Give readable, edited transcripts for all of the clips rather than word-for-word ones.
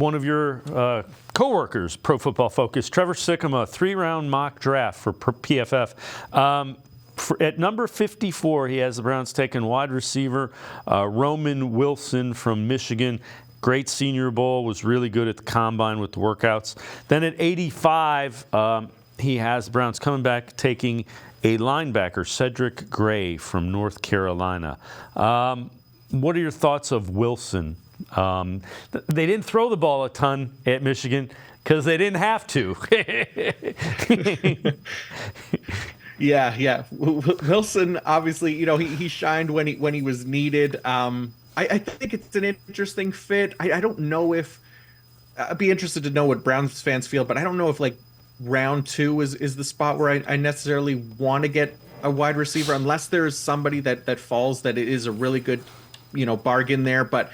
one of your coworkers, Pro Football Focus, Trevor Sikkema, 3-round mock draft for PFF. At number 54, he has the Browns taking wide receiver Roman Wilson from Michigan. Great Senior Bowl, was really good at the combine with the workouts. Then at 85, he has the Browns coming back, taking a linebacker, Cedric Gray from North Carolina. What are your thoughts of Wilson? They didn't throw the ball a ton at Michigan because they didn't have to. Yeah. Wilson, obviously, he shined when he was needed. I think it's an interesting fit. I don't know if I'd be interested to know what Browns fans feel, but I don't know if like round 2 is the spot where I necessarily want to get a wide receiver unless there's somebody that falls that it is a really good bargain there. But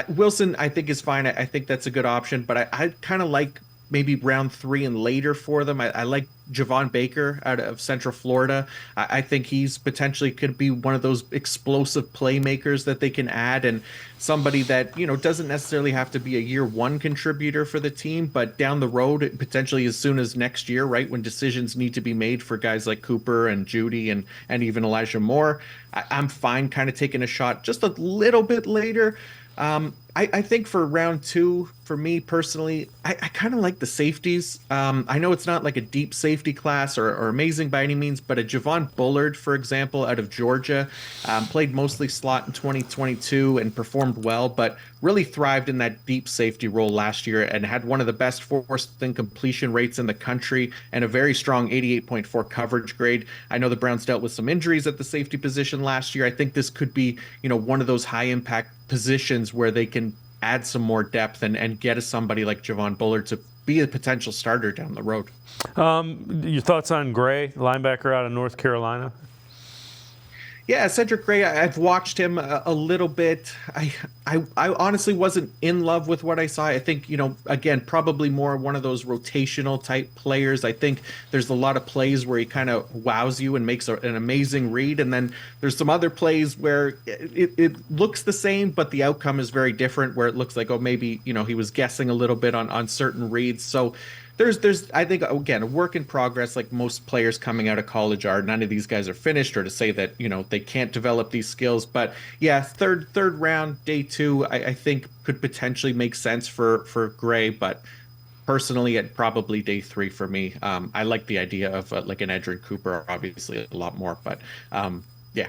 Wilson, I think, is fine. I think that's a good option, but I kind of like maybe round 3 and later for them. I like Javon Baker out of Central Florida. I think he's potentially could be one of those explosive playmakers that they can add, and somebody that doesn't necessarily have to be a year 1 contributor for the team, but down the road, potentially as soon as next year, right when decisions need to be made for guys like Cooper and Judy and even Elijah Moore, I'm fine kind of taking a shot just a little bit later. I think for round 2, for me personally, I kind of like the safeties. I know it's not like a deep safety class or amazing by any means, but a Javon Bullard, for example, out of Georgia, played mostly slot in 2022 and performed well, but really thrived in that deep safety role last year and had one of the best forced incompletion rates in the country and a very strong 88.4 coverage grade. I know the Browns dealt with some injuries at the safety position last year. I think this could be, one of those high impact positions where they can add some more depth and get somebody like Javon Bullard to be a potential starter down the road. Your thoughts on Gray, linebacker out of North Carolina? Yeah, Cedric Gray, I've watched him a little bit. I honestly wasn't in love with what I saw. I think, again, probably more one of those rotational type players. I think there's a lot of plays where he kind of wows you and makes an amazing read. And then there's some other plays where it looks the same, but the outcome is very different, where it looks like, maybe, he was guessing a little bit on certain reads. So there's I think, again, a work in progress, like most players coming out of college are. None of these guys are finished, or to say that they can't develop these skills. But yeah, third round, day 2, I think could potentially make sense for Gray. But personally, at probably day 3 for me. I like the idea of like an Edgerrin Cooper, obviously a lot more. But yeah,